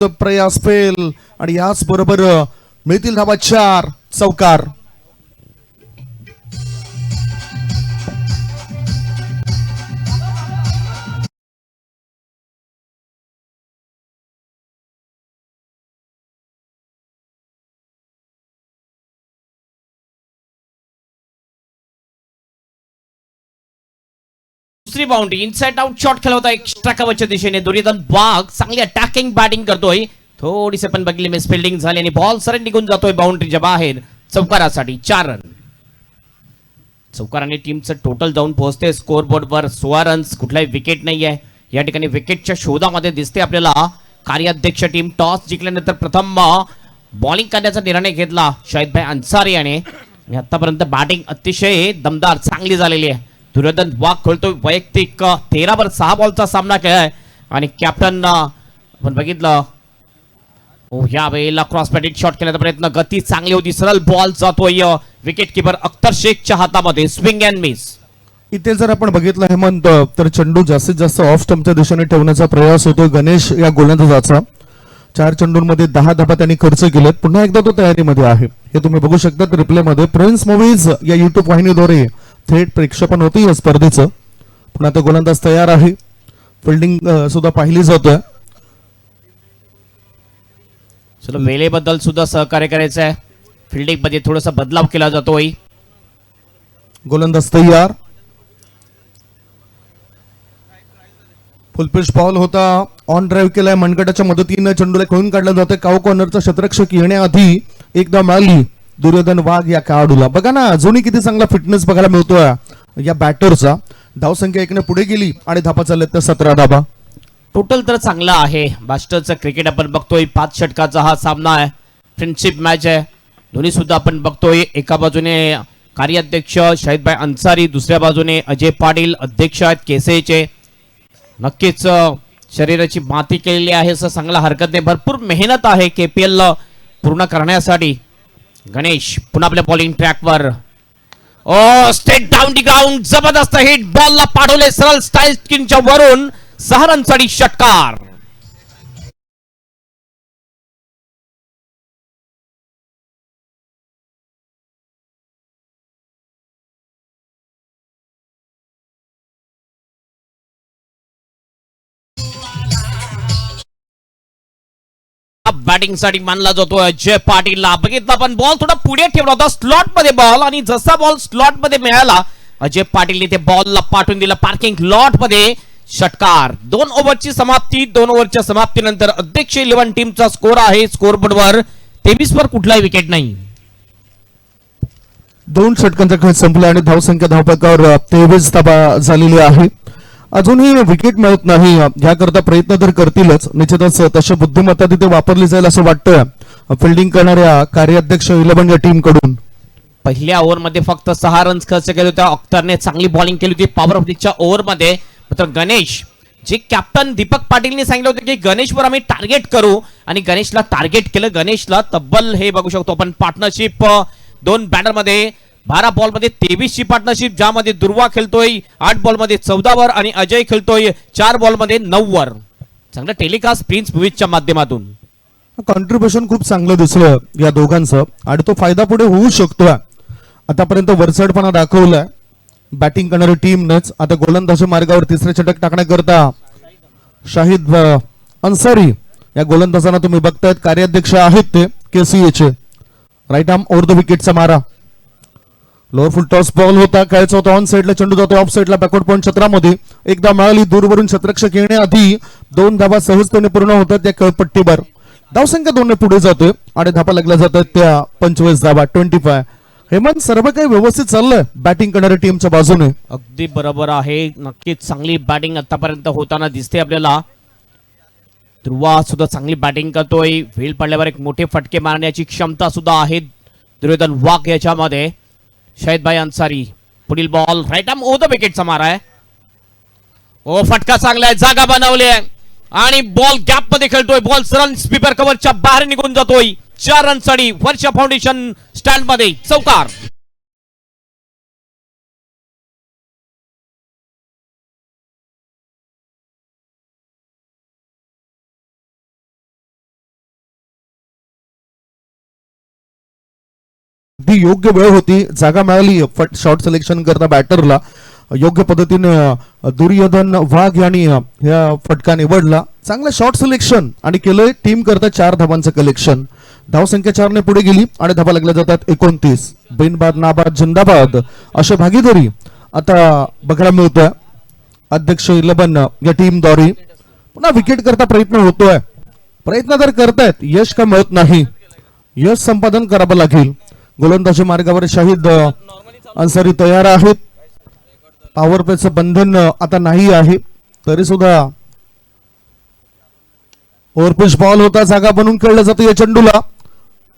प्रयास फेल आणि याच बरोबर मिळतील धावा 4 चौकार. दुसरी बाउंड्री इनसाइड आउट शॉट खेळला होता एक्स्ट्रा कव्हरच्या दिशेने. दुर्योधन वाघ चांगली अटॅकिंग बॅटिंग करतोय. थोडीसे पण बघितली मिस फिल्डिंग झाली आणि बॉल सरळ निघून जातोय बाउंड्रीच्या बाहेर चौकारासाठी 4 रन. चौकाराने टीमचं टोटल जाऊन पोहोचते स्कोर बोर्डवर 16 रन्स. कुठलाही विकेट नाही आहे या ठिकाणी. विकेटच्या शोधामध्ये दिसते आपल्याला कार्याध्यक्ष टीम. टॉस जिंकल्यानंतर प्रथम बॉलिंग करण्याचा निर्णय घेतला शाहिदभाई अन्सारी याने. आतापर्यंत बॅटिंग अतिशय दमदार चांगली झालेली आहे. दुर्योधन वाघ खेळतोय वैयक्तिक 13 वर 6 बॉलचा सामना केलाय आणि कॅप्टन आपण बघितलं या वेळेला क्रॉस बॅटिंग शॉट केल्याचा प्रयत्न. गती चांगली होती. सरळ बॉल जातोय विकेट किपर अख्तर शेखच्या हातामध्ये. Swing and miss. इथे जर आपण बघितलं हेमंत तर चेंडू जास्तीत जास्त ऑफ स्टंपच्या दिशेने ठेवण्याचा प्रयास होतोय गणेश या गोलंदाजाचा. 4 चेंडूंमध्ये 10 धाबा त्यांनी खर्च केलेत. पुन्हा एकदा तो तयारीमध्ये आहे. हे तुम्ही बघू शकता रिप्ले मध्ये. प्रिन्स मूवीज या युट्यूब वाहिनीद्वारे थेट प्रेक्षेपण होते या स्पर्धेचं. पुन्हा तो गोलंदाज तयार आहे. फिल्डिंग सुद्धा पाहिली जातोय. चलो वेळेबद्दल सुद्धा सहकार्य करायचं आहे. फिल्डिंग मध्ये थोडासा बदलाव केला जातोय. गोलंदाज तयार. फुलपिच बॉल होता. ऑन ड्राईव्ह केलाय. मनगटाच्या मदतीने चेंडूला खेळून काढला जातोय. काव कॉर्नरचा क्षेत्ररक्षक येण्याआधी एकदा मिळाली दुर्योधन वाघ या खेळाडूला. बघा ना अजूनही किती चांगला फिटनेस बघायला मिळतोय या बॅटरचा. धावसंख्या 1 ने पुढे गेली आणि धाबा चालल्यात त्या 17 धाबा. टोटल तर चांगला आहे. मास्टरचं क्रिकेट आपण बघतोय. 5 षटकाचा हा सामना आहे. फ्रेंडशिप मॅच आहे. दोन्ही सुद्धा आपण बघतोय. एका बाजूने कार्याध्यक्ष शाहिदभाई अन्सारी, दुसऱ्या बाजूने अजय पाटील अध्यक्ष आहेत केसेचे. नक्कीच शरीराची माती केलेली आहे असं सांगायला हरकत नाही. भरपूर मेहनत आहे KPL पूर्ण करण्यासाठी. गणेश पुन्हा आपल्या बॉलिंग ट्रॅकवर. ओ स्ट्रेट डाऊन दी ग्राउंड. जबरदस्त हिट. बॉलला पाठवले सरळ स्टाईल स्किनच्या वरून. 6 रनसाठी षटकार. बॅटिंग साठी मानला जातो अजय पाटीलला. बघितला पण बॉल थोडा पुढे ठेवला होता स्लॉट मध्ये बॉल आणि जसा बॉल स्लॉट मध्ये मिळाला अजय पाटीलने ते बॉलला पाठवून दिला पार्किंग लॉट मध्ये. षटकार. 2 ओव्हरची समाप्ती. 2 ओव्हरच्या समाप्तीनंतर अध्यक्ष 11 टीमचा स्कोर आहे स्कोर बोर्डवर 23 वर कुठलाही विकेट नाही. 2 षटकांचा खेळ संपला आणि धावसंख्या धावपकावर 23 धाबा झालेली आहे. अजूनही विकेट मिळत नाही. याकरता प्रयत्न तर करतीलच निश्चितच. तशी बुद्धिमत्ता तिथे वापरली जाईल असं वाटतं फिल्डिंग करणाऱ्या कार्याध्यक्ष 11 या टीम कडून. पहिल्या ओव्हरमध्ये फक्त 6 रन्स खर्च केले होते. अख्तरने चांगली बॉलिंग केली होती पॉवर ऑफ च्या ओव्हरमध्ये. मात्र गणेश जे कॅप्टन दीपक पाटीलने सांगितलं होतं की गणेशवर आम्ही टार्गेट करू आणि गणेशला टार्गेट केलं. गणेशला तब्बल हे बघू शकतो आपण पार्टनरशिप 2 बॅटर मध्ये 12 बॉल मध्ये 23 ची पार्टनरशिप ज्यामध्ये दुर्वा खेळतोय 8 बॉल मध्ये 14 वर आणि अजय खेळतोय 4 बॉल मध्ये 9 वर. चांगला टेलिकास्ट प्रिन्स मूवीजच्या माध्यमातून. कॉन्ट्रीब्युशन खूप चांगलं दिसलं या दोघांचं आणि तो फायदा पुढे होऊ शकतो. आतापर्यंत वरचढपणा दाखवलाय बॅटिंग करणारी टीमनेच. आता गोलंदाजी मार्गावर तिसरे षटक टाकण्याकरता शाहिद अन्सारी या गोलंदाजांना तुम्ही बघतायत. कार्याध्यक्ष आहेत ते KCA. Right arm over the विकेटचा मारा. लोअर फुल टॉस बॉल होता. खेळायचा होता ऑन साईडला. चेंडू जातो ऑफ साईडला बॅकवर्ड पॉइंट क्षेत्रामध्ये. एकदा मिळाली दूरवरून क्षेत्ररक्षक येण्याआधी 2 धाबा सहजतेने पूर्ण होतात त्या खेळपट्टीवर. धावसंख्या 2 ने पुढे जातोय आणि धाबा लागल्या जातात त्या 25 धाबा 25. हेमंत सर्व काही व्यवस्थित चाललंय बॅटिंग करणाऱ्या टीमच्या बाजूने. अगदी बरोबर आहे. नक्कीच चांगली बॅटिंग आतापर्यंत होताना दिसते आपल्याला. ध्रुवा सुद्धा चांगली बॅटिंग करतोय. वेळ पडल्यावर एक मोठे फटके मारण्याची क्षमता सुद्धा आहे दुर्योधन वाघ याच्यामध्ये. शाहिदभाई अन्सारी पुढील ball right arm over the विकेटचा मारा आहे. ओ फटका चांगला आहे. जागा बनवली आहे आणि बॉल गॅप मध्ये खेळतोय. बॉल सरळ स्पीपर कव्हरच्या बाहेर निघून जातोय. 4 रनसाठी वरच्या फाउंडेशन स्टँड मध्ये चौकार. अगदी योग्य वेळ होती, जागा मिळाली शॉट सिलेक्शन करता बॅटरला. योग्य पद्धतीने दुर्योधन वाघ यांनी या फटका निवडला. चांगलं शॉट सिलेक्शन आणि केलंय टीम करता 4 धावांचं कलेक्शन. धावसंख्या 4 ने पुढे गेली आणि धावा लागल्या जातात 29. बिनबाद नाबाद जिंदाबाद अशी भागीदारी आता बघायला मिळतोय अध्यक्ष 11 या टीमद्वारे. पुन्हा विकेट करता प्रयत्न होतोय. प्रयत्न तर करतायत, यश का मिळत नाही. यश संपादन करावं लागेल. गोलंदाजी मार्गावर शाहिद अन्सारी तयार आहेत. पॉवर प्लेचं बंधन आता नाही आहे तरी सुद्धा ओव्हरपिच बॉल होता, जागा बनवून खेळलं जातं या चेंडूला.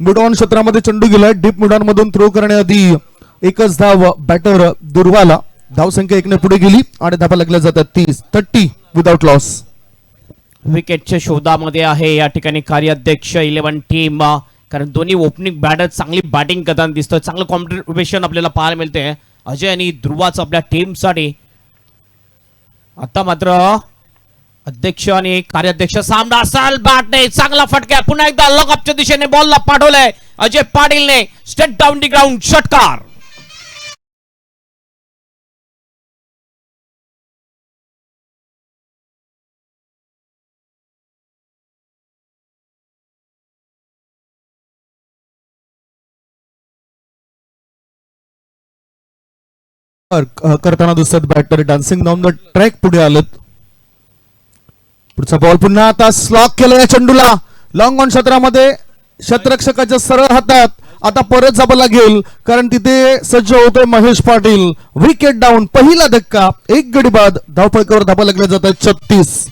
मिड ऑन क्षेत्रामध्ये चेंडू गेलाय. डीप मिड ऑन मधून थ्रो करण्याआधी एकच धाव बॅटर दुर्वाला. धावसंख्या 1 ने पुढे गेली आणि धावा लागल्या जातात 30 विदाउट लॉस. विकेटच्या शोधामध्ये आहे या ठिकाणी कार्याध्यक्ष 11 टीम, कारण दोन्ही ओपनिंग बॅटर चांगली बॅटिंग करताना दिसतोय. चांगलं कॉन्ट्रीब्युशन आपल्याला पाहायला मिळते अजय आणि ध्रुवाचं आपल्या टीमसाठी. आता मात्र अध्यक्ष आणि कार्याध्यक्ष सामना असाल. बॅटने चांगला फटका, पुन्हा एकदा लगअपच्या दिशेने बॉलला पाठवलंय अजय पाटीलने. स्ट्रेट डाऊन दी ग्राउंड षटकार. करताना दिसत batter dancing down the track पुढे आलेत. पुढचा बॉल पुन्हा आता स्लॉक केलं या चेंडूला. लॉंग ऑन क्षेत्रामध्ये क्षेत्ररक्षकाच्या सरळ हातात आता परत जावं लागेल, कारण तिथे सज्ज होतोय महेश पाटील. विकेट डाऊन, पहिला धक्का. 1 गडी बाद. धावफलकावर धावा लागल्या जातात 36.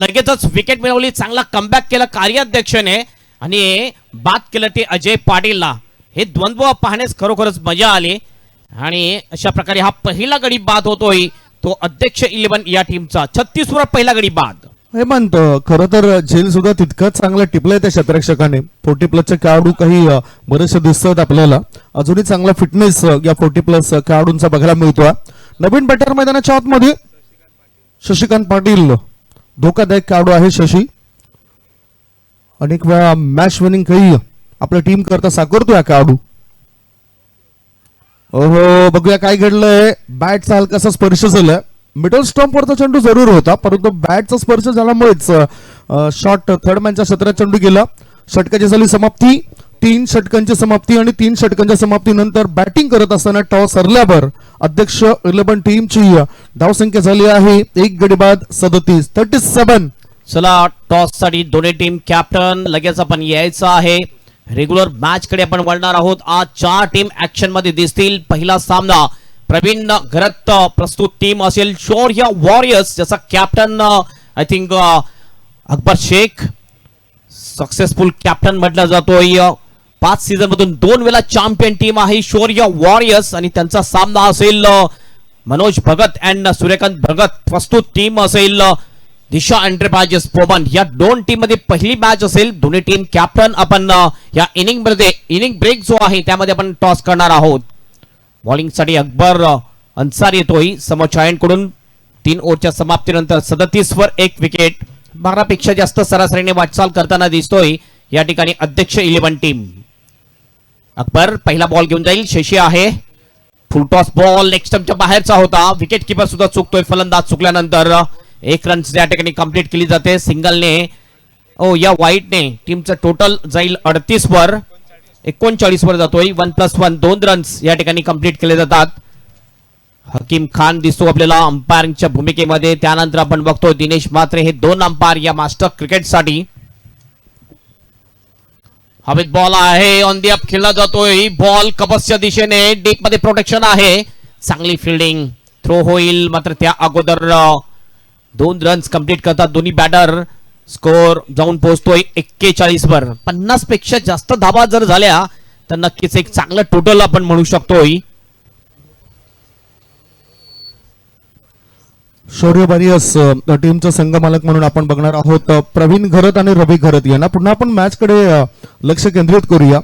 लगेचच विकेट मिळवली. चांगला कमबॅक केला कार्याध्यक्षाने आणि बाद केलं ते अजय पाटीलला. हे द्वंद्व पाहण्यास खरोखरच मजा आली आणि अशा प्रकारे हा पहिला गडी बाद होतोय तो अध्यक्ष 11 या टीमचा. 36 वर पहिला गडी बाद. हे म्हणतो खरं तर झेल सुद्धा तितकंच चांगलं टिपलंय त्या क्षेत्ररक्षकाने. 40 प्लसचे खेळाडू काही बरेचसे दिसतात आपल्याला. अजूनही चांगला फिटनेस या 40 प्लस खेळाडूंचा बघायला मिळतोय. नवीन बॅटर मैदानाच्या आतमध्ये शशिकांत पाटील, धोकादायक खेळाडू आहे शशी. अनेक वेळा मॅच विनिंग काही आपल्या टीम करता साकारतो या खेळाडू. ओहो, बघूया काय घडलंय. बॅटचा हलकासा स्पर्श झालाय. मिडल स्टंप वरचा चेंडू जरूर होता, परंतु बॅटचा स्पर्श झाल्यामुळेच शॉट थर्ड मॅनच्या क्षेत्रात चेंडू गेला. षटकाची झाली समाप्ती. 3 षटकांची समाप्ती आणि 3 षटकांच्या समाप्तीनंतर बॅटिंग करत असताना टॉस हरल्यावर अध्यक्ष 11 टीमची धावसंख्या झाली आहे 1 गडी बाद 37. चला टॉस साठी दोन्ही टीम कॅप्टन लगेच आपण यायचं आहे. रेग्युलर मॅच कडे आपण वळणार आहोत. आज 4 टीम ऍक्शन मध्ये दिसतील. पहिला सामना प्रवीण घरत प्रस्तुत टीम असेल शौर्य वॉरियर्स, ज्याचा captain I think Akbar Shaikh successful captain म्हटला जातोय. 5 सीझन मधून 2 वेळा चॅम्पियन टीम आहे शौर्य वॉरियर्स आणि त्यांचा सामना असेल मनोज भगत अँड सूर्यकांत भगत प्रस्तुत टीम असेल दिशा एंटरप्राइजेस पोमन. या 2 टीम मध्ये पहिली मॅच असेल. दोन्ही टीम कॅप्टन आपण या इनिंग मध्ये इनिंग ब्रेक जो आहे त्यामध्ये आपण टॉस करणार आहोत. बॉलिंग साठी अकबर अन्सारी येतोय समोर कडून. 3 ओव्हरच्या समाप्तीनंतर 37 वर 1 विकेट. 12 पेक्षा जास्त सरासरीने वाटचाल करताना दिसतोय या ठिकाणी अध्यक्ष 11 टीम. अकबर पहिला बॉल घेऊन जाईल. शशी आहे. फुल टॉस बॉल लेग स्टंपच्या बाहेरचा होता. विकेट किपर सुद्धा चुकतोय. फलंदाज चुकल्यानंतर 1 रन या ठिकाणी कंप्लीट केली जाते सिंगलने. या वाईटने टीमचं टोटल जाईल 38 वर 39 वर जातोय. 1+1 2 रन्स या ठिकाणी कंप्लीट केले जातात. हकीम खान दिसतो आपल्याला अंपायरिंगच्या भूमिकेमध्ये. त्यानंतर आपण बघतोय दिनेश म्हात्रे. हे 2 अंपायर या मास्टर क्रिकेट साठी. हवेत बॉल आहे. ऑन दी अप खेळला जातोय. बॉल कबसच्या दिशेने. डीप मध्ये प्रोटेक्शन आहे. चांगली फिल्डिंग. थ्रो होईल मात्र त्या अगोदर 2 रन्स कंप्लीट करतात दोन्ही बॅटर. स्कोर जाऊन पोहोचतोय 41 वर. 50 पेक्षा जास्त धावा जर झाल्या तर नक्कीच एक चांगलं टोटल आपण म्हणू शकतोय. शौर्य वॉरियर्स टीमचा संघ मालक म्हणून आपण बघणार आहोत प्रवीण घरत आणि रवी घरत यांना. पुन्हा आपण मॅच कडे लक्ष केंद्रित करूया.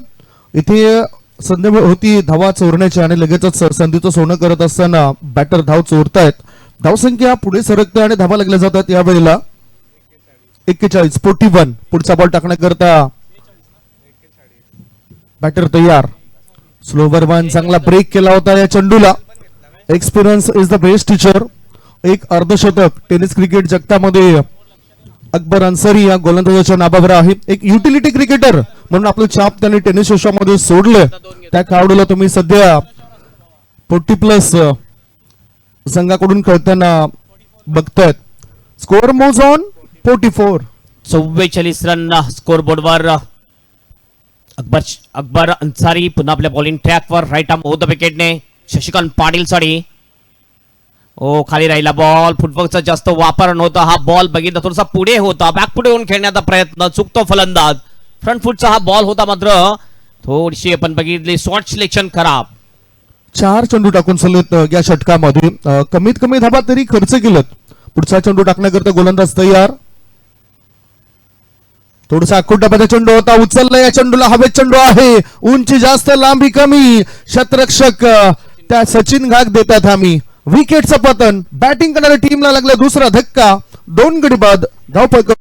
इथे संधी होती धावा चोरण्याची आणि लगेचच संधीचं सोनं करत असताना बॅटर धाव चोरतायत. धावसंख्या पुढे सरकते आणि धावा लागल्या जातात. यावेळेला 41 पुढचा बॉल टाकण्याकरता बॅटर तयार. स्लोवर वन चांगला ब्रेक केला होता या चेंडूला. Experience is the best teacher. एक अर्धशतक टेनिस क्रिकेट जगतामध्ये अकबर अन्सारी या गोलंदाजाच्या नावावर आहे. एक युटिलिटी क्रिकेटर म्हणून आपलं छाप त्यांनी टेनिस यशामध्ये सोडलं. त्या खेळाडूला तुम्ही सध्या 40+ संघाकडून खेळताना बघतायत. Score moves on 44. 44 run score बोर्डवर. अकबर अन्सारी पुन्हा आपल्या बॉलिंग ट्रॅकवर. राईट आर्म ओव्हर द विकेटने शशिकांत पाटील साठी. ओ खाली राहिला बॉल. फुटवर्कचा जास्त वापर नव्हता. हा बॉल बघितला थोडासा पुढे होता. बॅक पुढे होऊन खेळण्याचा प्रयत्न. चुकतो फलंदाज. फ्रंट फुटचा हा बॉल होता मात्र थोडीशी आपण बघितली शॉर्ट सिलेक्शन खराब. 4 चेंडू टाकून सलत या षटकामध्ये कमीत कमी धाबा तरी खर्च केलं. पुढचा चेंडू टाकण्याकरता गोलंदाज तयार. थोडासा आखुटामध्ये चेंडू होता. उचलला या चेंडूला. हवेत चेंडू आहे. उंची जास्त लांबी कमी. शतरक्षक त्या सचिन घाग देतात आम्ही. विकेटचं पतन. बॅटिंग करणाऱ्या टीमला लागला दुसरा धक्का. 2 गडी बाद. धावफलक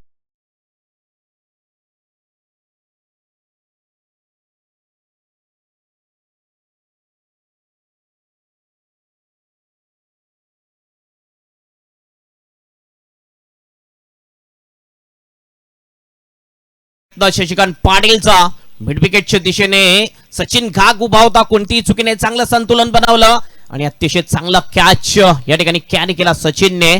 शशिकांत पाटीलचा. मिड विकेटच्या दिशेने सचिन घाग उभा होता. कोणतीही चुकीने चांगलं संतुलन बनवलं आणि अतिशय चांगला कॅच या ठिकाणी कॅरी केला सचिनने.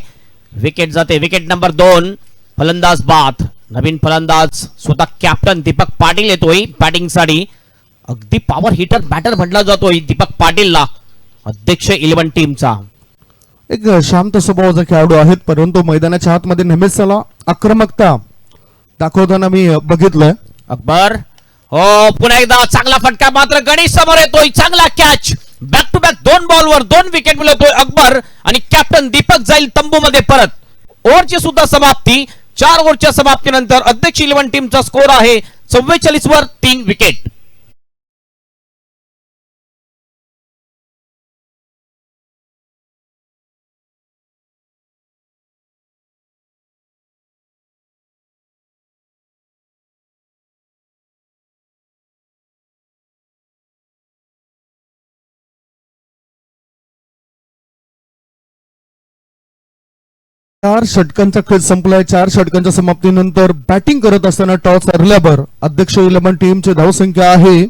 विकेट जाते. Wicket number 2. फलंदाज बाद. नवीन फलंदाज स्वतः कॅप्टन दीपक पाटील येतोय बॅटिंग साठी. अगदी पॉवर हिटर बॅटर म्हटला जातोय दीपक पाटीलला. अध्यक्ष 11 टीमचा. एक शांत स्वभावाचा खेळाडू आहेत परंतु मैदानाच्या आतमध्ये नेहमीच त्याला आक्रमकता दाखवताना मी बघितलंय. अकबर हो पुन्हा एकदा चांगला फटका मात्र गणेश समोर येतोय. चांगला कॅच. बॅक टू बॅक 2 बॉलवर 2 विकेट मिळवतोय अकबर आणि कॅप्टन दीपक जाईल तंबू मध्ये परत. ओव्हरची सुद्धा समाप्ती. 4 ओव्हरच्या समाप्तीनंतर अध्यक्ष 11 टीमचा स्कोर आहे 44 वर 3 विकेट. चार षटकांचा खेळ संपलाय. 4 षटकांच्या समाप्तीनंतर बॅटिंग करत असताना टॉस हरल्यावर अध्यक्ष 11 टीमची धावसंख्या आहे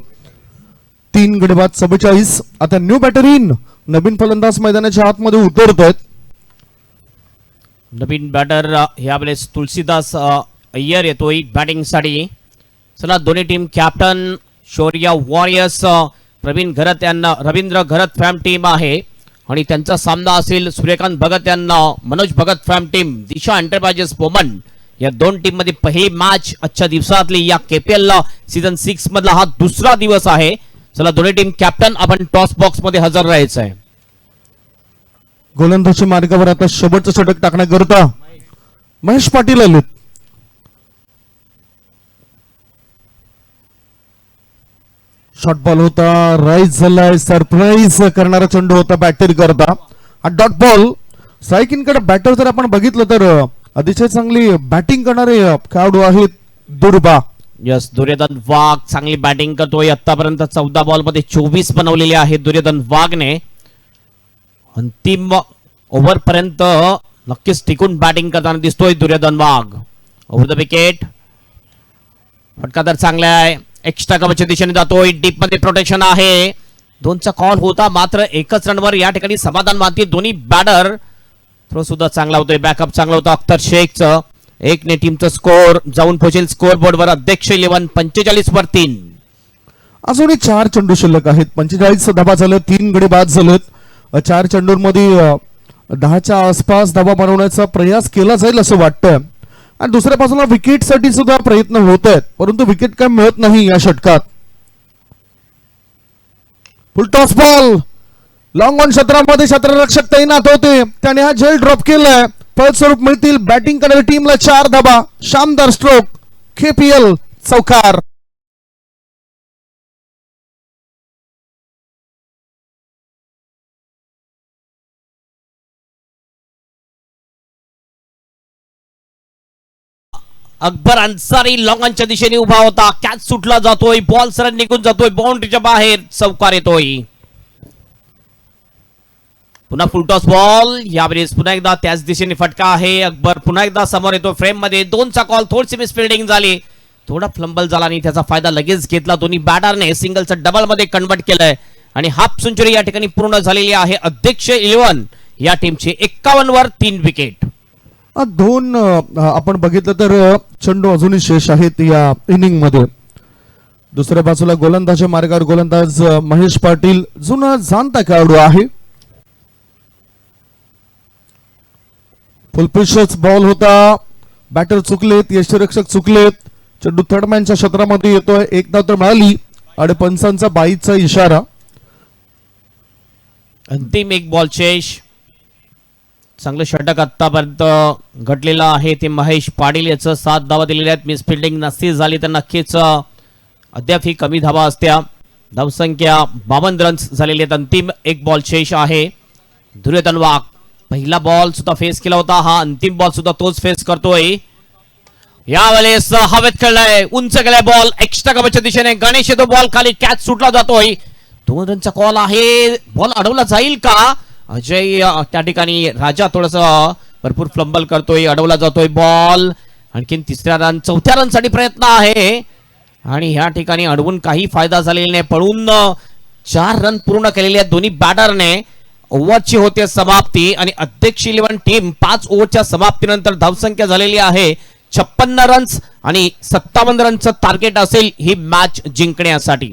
3 गडी बाद 44. आता न्यू बॅटर इन. नवीन फलंदाज मैदानाच्या आतमध्ये उतरतोय. नवीन बॅटर यावेळेस तुलसीदास अय्यर येतोय बॅटिंग साठी. चला दोन्ही टीम कॅप्टन शौर्य वॉरियर्स प्रवीण घरत यांना रवींद्र घरत फॅम टीम आहे आणि त्यांचा सामना असेल सूर्यकांत भगत यांना मनोज भगत फॅम टीम दिशा एंटरप्राइजेस वुमन. या 2 टीम मध्ये पहिली मॅच आजच्या दिवसातली या केपीएल सीझन 6 मधला हा दुसरा दिवस आहे. चला दोन्ही टीम कॅप्टन आपण टॉस बॉक्स मध्ये हजर राहायचं आहे. गोलंदाजी मार्गावर आता शेवटचं षटक टाकण्याकरता महेश पाटील आलेत. शॉर्ट बॉल होता. राईज झालाय. सरप्राईज करणारा चेंडू होता बॅटर करता. हा डॉट बॉल. स्ट्राईकिंगकडे बॅटर जर आपण बघितलं तर अतिशय चांगली बॅटिंग करणारे खेळाडू आहेत दुर्बा. यस दुर्योधन वाघ चांगली बॅटिंग करतोय. आतापर्यंत 14 बॉल मध्ये 24 बनवलेले आहेत दुर्योधन वाघने. अंतिम ओव्हर पर्यंत नक्कीच टिकून बॅटिंग करताना दिसतोय Duryodhan Wagh. Over the wicket. फटका तर चांगला आहे. एक्स्ट्रा कव्हरच्या दिशेने जातोय. डीप मध्ये प्रोटेक्शन आहे. 2चा कॉल होता मात्र 1च रनवर या ठिकाणी समाधान मानते दोन्ही बॅटर. थ्रो सुद्धा चांगला होतोय. बॅकअप चांगला होता अख्तर शेखचं. 1 ने टीमचा स्कोर जाऊन पोहोचेल स्कोर बोर्डवर अध्यक्ष 11 45 वर 3. अजूनही 4 चेंडू शिल्लक आहेत. 45 धाबा झालं. 3 गडी बाद झालेत. 4 चेंडूंमध्ये 10च्या आसपास धाबा बनवण्याचा प्रयास केला जाईल असं वाटतं आणि दुसऱ्या बाजूला विकेट साठी सुद्धा प्रयत्न होत आहेत परंतु विकेट काय मिळत नाही या षटकात. फुल टॉस बॉल. लॉंग ऑन क्षेत्रामध्ये क्षेत्ररक्षक तैनात होते. त्याने हा झेल ड्रॉप केलाय. फलस्वरूप मिळतील बॅटिंग करणाऱ्या टीमला 4 धाबा. शानदार स्ट्रोक. केपीएल चौकार. अकबर अन्सारी लॉंगॉनच्या दिशेने उभा होता. कॅच सुटला जातोय, बॉल सरळ निघून जातोय, बाउंड्रीच्या बाहेर चौकार येतोय. पुन्हा फुलटॉस बॉल, यावेळेस पुन्हा एकदा त्याच दिशेने फटका आहे. अकबर पुन्हा एकदा समोर येतो फ्रेम मध्ये. दोनचा कॉल, थोडीशी मिस फिल्डिंग झाली, थोडा फ्लंबल झाला आणि त्याचा फायदा लगेच घेतला. दोन्ही बॅटरने सिंगलचं डबल मध्ये कन्वर्ट केलंय आणि हाफ सेंचुरी या ठिकाणी पूर्ण झालेली आहे. अध्यक्ष 11 या टीमची 51 वर 3 विकेट. दोन आपण बघितलं तर चेंडू अजूनही शेष आहेत या इनिंग मध्ये. दुसऱ्या बाजूला गोलंदाज मार्गावर गोलंदाज महेश पाटील जुना जाणता खेळाडू आहे. फुलपिशच बॉल होता, बॅटर चुकलेत, यष्टीरक्षक चुकलेत, चेंडू थर्डमॅनच्या क्षेत्रामध्ये येतोय. एक धाव तर मिळाली आणि पंचांचा बाईचा इशारा. अंतिम एक बॉल चेश. चांगलं षटक आतापर्यंत घडलेलं आहे ते महेश पाटील याचं. 7 धावा दिलेल्या आहेत. मिस फिल्डिंग नसती झाली तर नक्कीच अद्याप ही कमी धावा असत्या. धावसंख्या 52 रन्स झालेले आहेत. अंतिम एक बॉल शेष आहे. धुर्यतन वाघ पहिला बॉल सुद्धा फेस केला होता, हा अंतिम बॉल सुद्धा तोच फेस करतोय. यावेळेस हवेत खेळलाय, उंच गेलाय बॉल, एक्स्ट्रा कव्हरच्या दिशेने गणेश येतो, बॉल खाली, कॅच सुटला जातोय. 2 रनचा कॉल आहे. बॉल अडवला जाईल का? अजय त्या ठिकाणी राजा थोडस भरपूर फ्लंबल करतोय, अडवला जातोय बॉल. आणखीन चौथ्या रन साठी प्रयत्न आहे आणि ह्या ठिकाणी अडवून काही फायदा झालेला नाही. पळून 4 रन पूर्ण केलेले आहेत दोन्ही बॅटरने. ओव्हरची होते समाप्ती आणि अध्यक्ष 11 टीम 5 ओव्हरच्या समाप्तीनंतर धावसंख्या झालेली आहे 56 रन्स आणि 57 रनचं टार्गेट असेल ही मॅच जिंकण्यासाठी.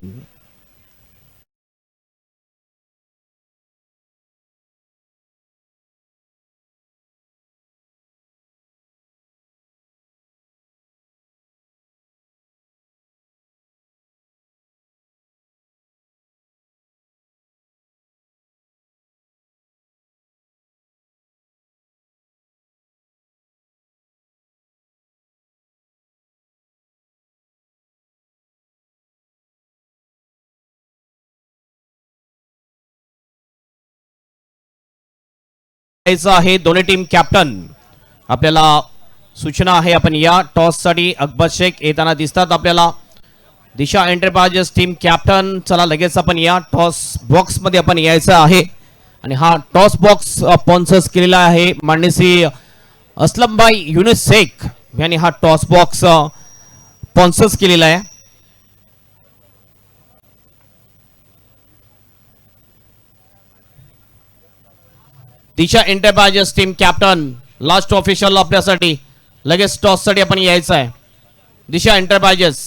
आहे दोन्ही टीम कॅप्टन आपल्याला सूचना आहे. आपण या टॉस साठी अकबर शेख येताना दिसतात आपल्याला. दिशा एंटरप्राइजेस टीम कॅप्टन, चला लगेच आपण या टॉस बॉक्स मध्ये आपण यायचं आहे आणि हा टॉस बॉक्स स्पॉन्सर्स केलेला आहे माननीय श्री असलमभाई युनुस शेख यांनी हा टॉस बॉक्स स्पॉन्सर्स केलेला आहे. Disha enterprises team captain last official आपल्यासाठी लगेच टॉस साठी आपण यायचं आहे. दिशा एंटरप्राइजेस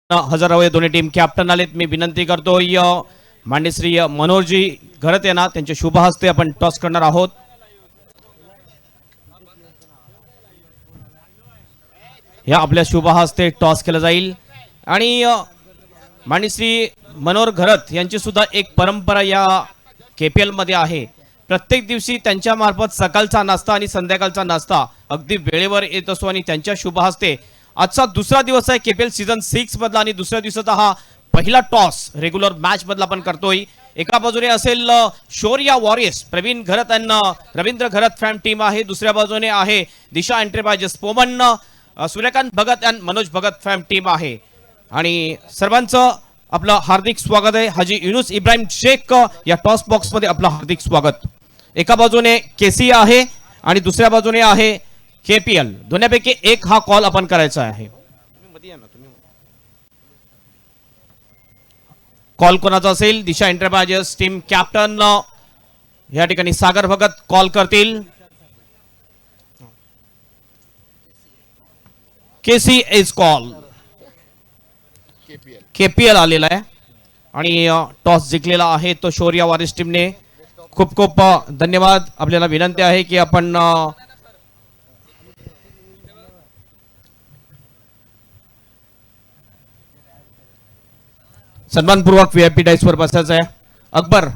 हजर हवे दोन्ही टीम कॅप्टन आलेत. मी विनंती करतोय मान्यश्री मनोहरजी घरत यांना त्यांच्या शुभ हस्ते आपण टॉस करणार आहोत. या आपल्या शुभ हस्ते टॉस केला जाईल आणि मान्यश्री मनोहर घरत यांची सुद्धा एक परंपरा या KPL मध्ये आहे. प्रत्येक दिवशी त्यांच्या मार्फत सकाळचा नाश्ता आणि संध्याकाळचा नाश्ता अगदी वेळेवर येत असतो आणि त्यांच्या शुभ हस्ते आजचा दुसरा दिवस आहे KPL सीझन 6 मधला आणि दुसऱ्या दिवसाचा हा पहिला टॉस रेग्युलर मॅच मधला आपण करतोय. एका बाजूने असेल शौर्या वॉरियर्स प्रवीण घरत आणि रवींद्र घरत फॅम टीम आहे. दुसऱ्या बाजूने आहे दिशा एंटरप्राइजेस पोमन सूर्यकांत भगत आणि मनोज भगत फॅम टीम आहे. आणि सर्वांचं आपलं हार्दिक स्वागत आहे. हाजी युनुस इब्राहिम शेख या टॉस बॉक्स मध्ये आपलं हार्दिक स्वागत. एका बाजूने KC आहे आणि दुसऱ्या बाजूने आहे KPL. दोन्हीपैकी एक हा कॉल आपण करायचा आहे. कॉल कोणाचा असेल? दिशा एंटरप्राइजेस टीम कॅप्टन या ठिकाणी सागर भगत कॉल करतील. KC is call. KPL आलेला आहे आणि टॉस जिंकलेला आहे तो शौर्या वॉरियर्स टीमने. खूप खूप धन्यवाद. आपल्याला विनंती आहे की आपण सन्मानपूर्वक VIP डाईसवर बसायचं आहे. अकबर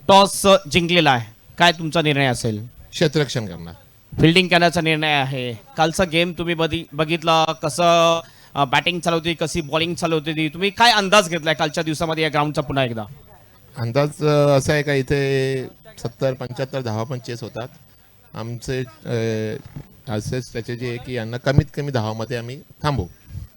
टॉस जिंकलेला आहे, काय तुमचा निर्णय असेल? क्षेत्ररक्षण करणार. फिल्डिंग करण्याचा निर्णय आहे. कालचा गेम तुम्ही बघितला, कसं बॅटिंग चालू होती, कशी बॉलिंग चालू होती, तुम्ही काय अंदाज घेतलाय कालच्या दिवसामध्ये या ग्राउंडचा? पुन्हा एकदा अंदाज असा आहे का इथे 70-75 धावा पण चेस होतात. आमचे असेच त्याचे जे आहे की यांना कमीत कमी धावामध्ये आम्ही थांबू.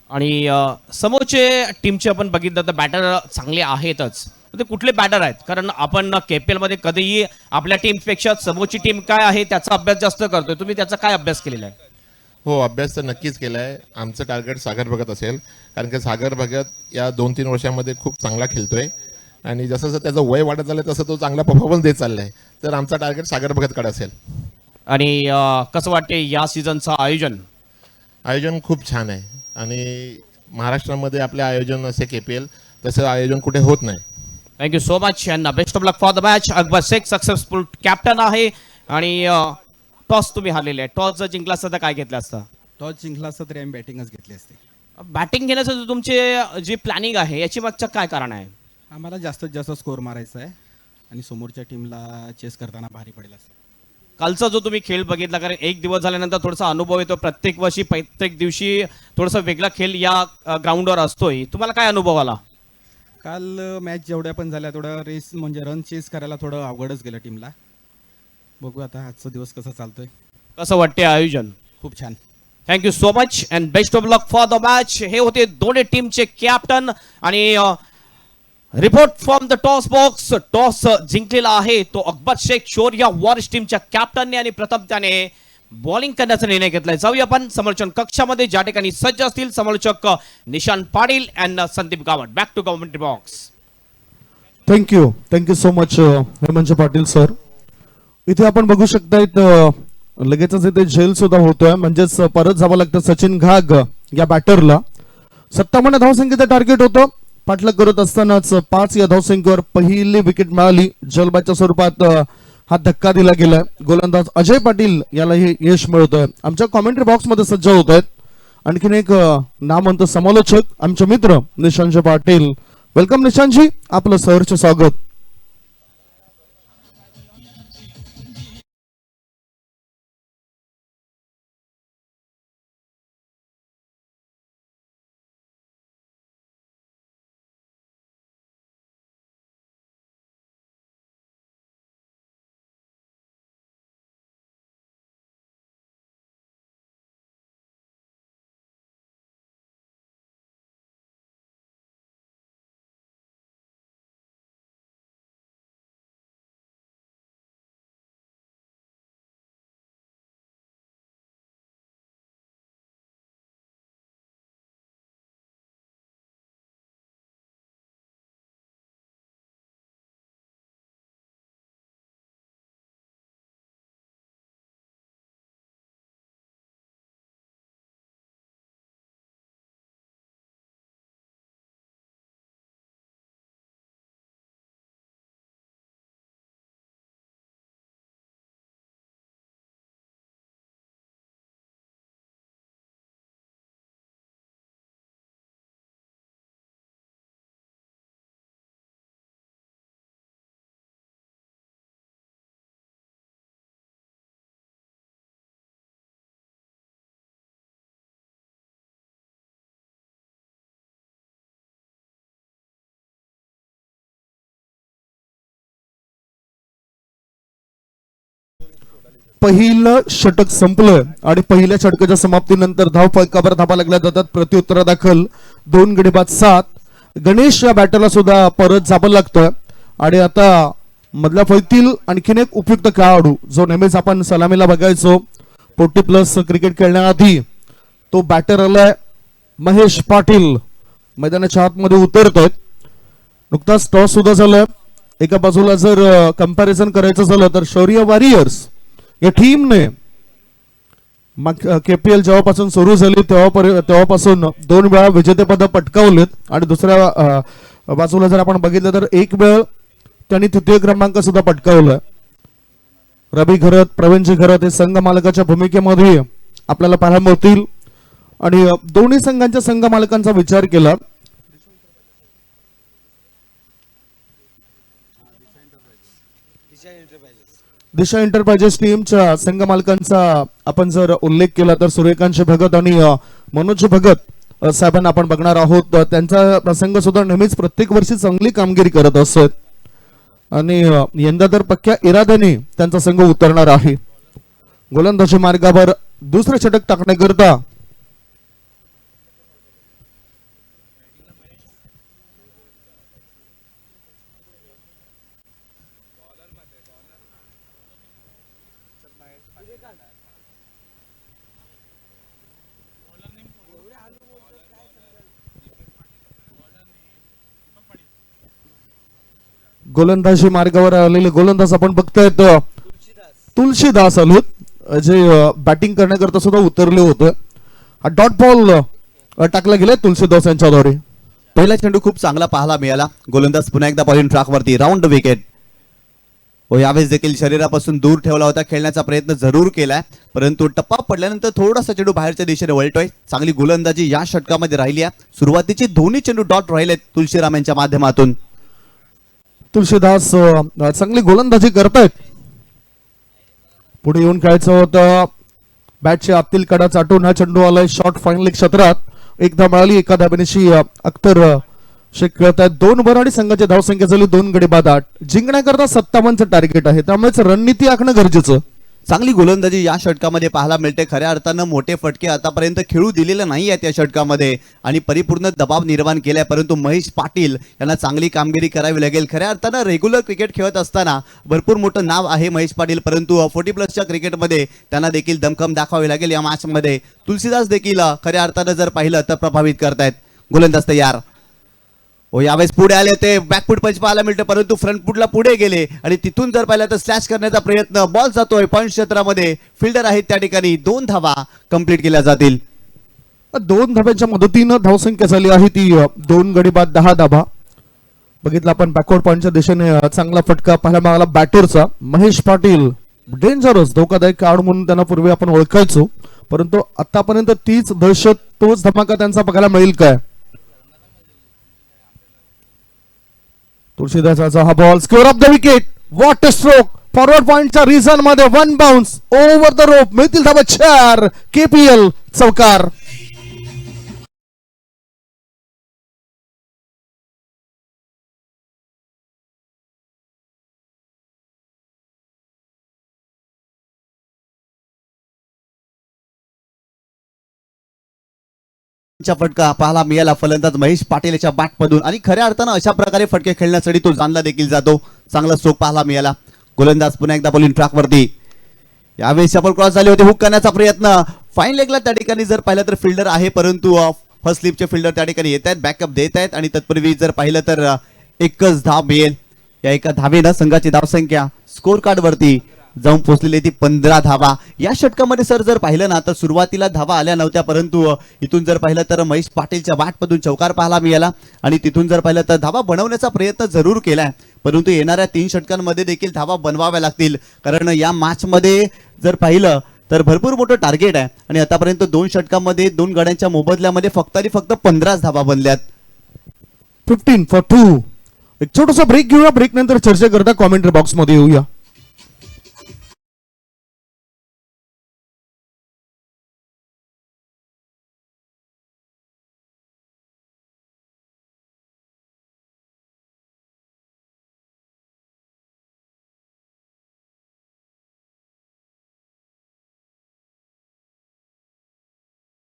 आणि समोरचे टीमचे आपण बघितलं तर बॅटर चांगले आहेतच. ते कुठले बॅटर आहेत? कारण आपण KPL मध्ये कधीही आपल्या टीमपेक्षा समोरची टीम काय आहे त्याचा अभ्यास जास्त करतोय. तुम्ही त्याचा काय अभ्यास केलेला आहे? हो, अभ्यास तर नक्कीच केला आहे. आमचं टार्गेट सागर भगत असेल, कारण की सागर भगत या 2-3 वर्षामध्ये खूप चांगला खेळतोय आणि जसं जसं त्याचं वय वाढत चाललंय तसं तो चांगला परफॉर्मन्स देत चाललाय. तर आमचा टार्गेट सागर भगतकडे असेल. आणि कसं वाटते या सीझनचं आयोजन खूप छान आहे आणि महाराष्ट्रामध्ये आपले आयोजन असे KPL तसं आयोजन कुठे होत नाही. Thank you so much and best of luck for the match. Akbar Shaikh successful captain आहे आणि टॉस तुम्ही हारलेले आहे. टॉस जर जिंकला असता तर काय घेतलं असतं? टॉस जिंकला असता तरी आम्ही बॅटिंगच घेतली असते. बॅटिंग घेण्याचं तुमचे जी प्लॅनिंग आहे याची मागचं काय कारण आहे? आम्हाला जास्तीत जास्त स्कोअर मारायचा आहे आणि समोरच्या टीमला चेस करताना भारी पडेल असं. कालचा जो तुम्ही खेळ बघितला, कारण एक दिवस झाल्यानंतर थोडासा अनुभव येतो. प्रत्येक वर्षी प्रत्येक दिवशी थोडासा वेगळा खेळ या ग्राउंडवर असतोय. तुम्हाला काय अनुभव आला? काल मॅच जेवढ्या पण झाल्या तेवढ्या रेस म्हणजे रन चेस करायला थोडं अवघडच गेलं टीमला. बघू आता आजचा दिवस कसा चालतोय. कसं वाटते आयोजन? खूप छान. Thank you so much and best of luck for the match. हे होते दोन्ही टीमचे कॅप्टन आणि report from the toss box. Toss जिंकलेला आहे तो अकबर शेख शौर्या वॉरियर्स टीमच्या कॅप्टनने आणि प्रथम त्याने बॉलिंग करण्याचा निर्णय घेतलाय. जाऊया आपण समालोचन कक्षामध्ये, ज्या ठिकाणी सज्ज असतील समालोचक Nishant Patil and Sandeep Gavat. Back to commentary box. Thank you so much Hemant Patil sir. इथे आपण बघू शकतायत लगेचच इथे झेल सुद्धा होतोय, म्हणजेच परत जावं लागतं सचिन घाग या बॅटरला. 57 धावसंख्येचं टार्गेट होतं. पाठलाग करत असतानाच 5 या धावसंख्येवर पहिली विकेट मिळाली. जलबाच्या स्वरूपात हा धक्का दिला गेलाय. गोलंदाज अजय पाटील याला हे यश मिळतंय. आमच्या कॉमेंट्री बॉक्स मध्ये सज्ज होत आहेत आणखीन एक नामवंत समालोचक आमचे मित्र निशांत पाटील. वेलकम निशांतजी, आपलं सहर्ष स्वागत. पहिलं षटक संपलं आणि पहिल्या षटकाच्या समाप्तीनंतर धावफलकावर धावा लागल्या जातात. प्रत्युत्तरादाखल 2 गडी बाद 7. गणेश या बॅटरला सुद्धा परत जावं लागतं आणि आता मधल्या फळीतील आणखीन एक उपयुक्त खेळाडू जो नेहमीच आपण सलामीला बघायचो 40 प्लस क्रिकेट खेळण्याआधी, तो बॅटर आलाय महेश पाटील. मैदानाच्या आतमध्ये उतरतोय. नुकताच टॉस सुद्धा झालं. एका बाजूला जर कंपॅरिझन करायचं झालं तर शौर्य वॉरियर्स या टीमने केपीएल जेव्हापासून सुरू झाली तेव्हापासून 2 वेळा विजेतेपद पटकावलेत आणि दुसऱ्या बाजूला जर आपण बघितलं तर एक वेळ त्यांनी तृतीय क्रमांक सुद्धा पटकावलाय. रवी घरत, प्रवीणजी घरत हे संघ मालकाच्या भूमिकेमध्ये आपल्याला पाहायला मिळतील आणि दोन्ही संघांच्या संघ मालकांचा विचार केला दिशा एंटरप्राइजेस टीमच्या संघ मालकांचा आपण जर उल्लेख केला तर सूर्यकांत भगत आणि मनोज भगत साहेबांना आपण बघणार आहोत. त्यांचा संघ सुद्धा नेहमीच प्रत्येक वर्षी चांगली कामगिरी करत असत आणि यंदा तर पक्क्या इराद्याने त्यांचा संघ उतरणार आहे. गोलंदाजी मार्गावर दुसरे षटक टाकण्याकरता गोलंदाजी मार्गावर आलेले गोलंदाज आपण बघतायत तुलसीदास आलोत, जे बॅटिंग करण्याकरता सुद्धा उतरले होते. हा डॉट बॉल टाकला गेला तुलसीदास यांच्याद्वारे. पहिला चेंडू खूप चांगला पाहायला मिळाला. गोलंदाज पुन्हा एकदा बॉलिंग ट्रॅकवरती राऊंड विकेट. व यावेळेस देखील शरीरापासून दूर ठेवला होता, खेळण्याचा प्रयत्न जरूर केलाय परंतु टप्पा पडल्यानंतर थोडासा चेंडू बाहेरच्या दिशेने वळतोय. चांगली गोलंदाजी या षटकामध्ये राहिली आहे. सुरुवातीचे दोन्ही चेंडू डॉट राहिलेत तुलसीराम यांच्या माध्यमातून. तुलसीदास चांगली गोलंदाजी करतायत. पुढे येऊन खेळायचं होतं. बॅटच्या आतील कडा चाटून हा चेंडू आलाय शॉर्ट फायनल क्षेत्रात. एकदा मिळाली एका धाब्यानेशी अख्तर शेख खेळतायत. 2 ओव्हर आणि संघाची धावसंख्या झाली 2 गडी बाद 8. जिंकण्याकरता 57चं टार्गेट आहे, त्यामुळेच रणनीती आखणं गरजेचं. चांगली गोलंदाजी या षटकामध्ये पाहायला मिळते. खऱ्या अर्थानं मोठे फटके आतापर्यंत खेळू दिलेले नाही आहेत या षटकामध्ये आणि परिपूर्ण दबाव निर्माण केलाय, परंतु महेश पाटील यांना चांगली कामगिरी करावी लागेल. खऱ्या अर्थानं रेग्युलर क्रिकेट खेळत असताना भरपूर मोठं नाव आहे महेश पाटील, परंतु 40 प्लसच्या क्रिकेटमध्ये त्यांना देखील दमखम दाखवावी लागेल. या मॅचमध्ये तुलसीदास देखील खऱ्या अर्थानं जर पाहिलं तर प्रभावित करतायत. गोलंदाज तयार. यावेळेस पुढे आले ते बॅकफूट पंच पाहायला मिळतं, परंतु फ्रंट फुटला पुढे गेले आणि तिथून जर पाहिलं तर स्लॅश करण्याचा प्रयत्न. बॉल जातोय पॉइंट क्षेत्रामध्ये. फिल्डर आहेत त्या ठिकाणी. 2 धावा कंप्लीट केल्या जातील. 2 धाब्यांच्या मदतीनं धावसंख्या झाली आहे ती 2 गडी बाद 10 धाबा. बघितलं आपण बॅकवर्ड पॉइंटच्या दिशेने चांगला फटका पाहायला मिळाला बॅटरचा. महेश पाटील डेंजरस धोकादायक खेळाडू म्हणून त्यांना पूर्वी आपण ओळखायचो, परंतु आतापर्यंत तीच दहशत तोच धमाका त्यांचा बघायला मिळेल काय? तुळशीदासाचा हा ball square of the wicket. What a stroke. Forward पॉइंटच्या रिझन मध्ये 1 बाउन्स ओव्हर द रोप. मिळतील धाबा 4. केपीएल चौकार. फटका पाहायला मिळाला फलंदाज महेश पाटील याच्या बॅटमधून आणि खऱ्या अर्थानं अशा प्रकारे फटके खेळण्यासाठी तो जाणला देखील जातो. चांगला स्ट्रोक पाहायला मिळाला. गोलंदाज पुन्हा एकदा बॉलिंग ट्रॅकवरती. यावेळी शपल क्रॉस झाले होते. हुक करण्याचा प्रयत्न. फाईन लेगला त्या ठिकाणी जर पाहिलं तर फिल्डर आहे, परंतु फर्स्ट स्लिपचे फिल्डर त्या ठिकाणी येत आहेत, बॅकअप देत आहेत आणि तत्पूर्वी जर पाहिलं तर एकच धाव मिळेल. या एका धावेनं संघाची धावसंख्या स्कोर कार्ड वरती जाऊन पोहोचलेली ती 15 धावा. या षटकामध्ये सर जर पाहिलं ना तर सुरुवातीला धावा आल्या नव्हत्या, परंतु इथून जर पाहिलं तर महेश पाटीलच्या बॅटमधून चौकार पाहायला मिळाला आणि तिथून जर पाहिलं तर धावा बनवण्याचा प्रयत्न जरूर केलाय, परंतु येणाऱ्या 3 षटकांमध्ये देखील धावा बनवाव्या लागतील. कारण या मॅचमध्ये जर पाहिलं तर भरपूर मोठं टार्गेट आहे आणि आतापर्यंत 2 षटकांमध्ये 2 गड्यांच्या मोबदल्यामध्ये फक्त 15 धावा बनल्यात. 15 for 2. एक छोटासा ब्रेक घेऊया. ब्रेक नंतर चर्चा करता कॉमेंट्री बॉक्स मध्ये येऊया.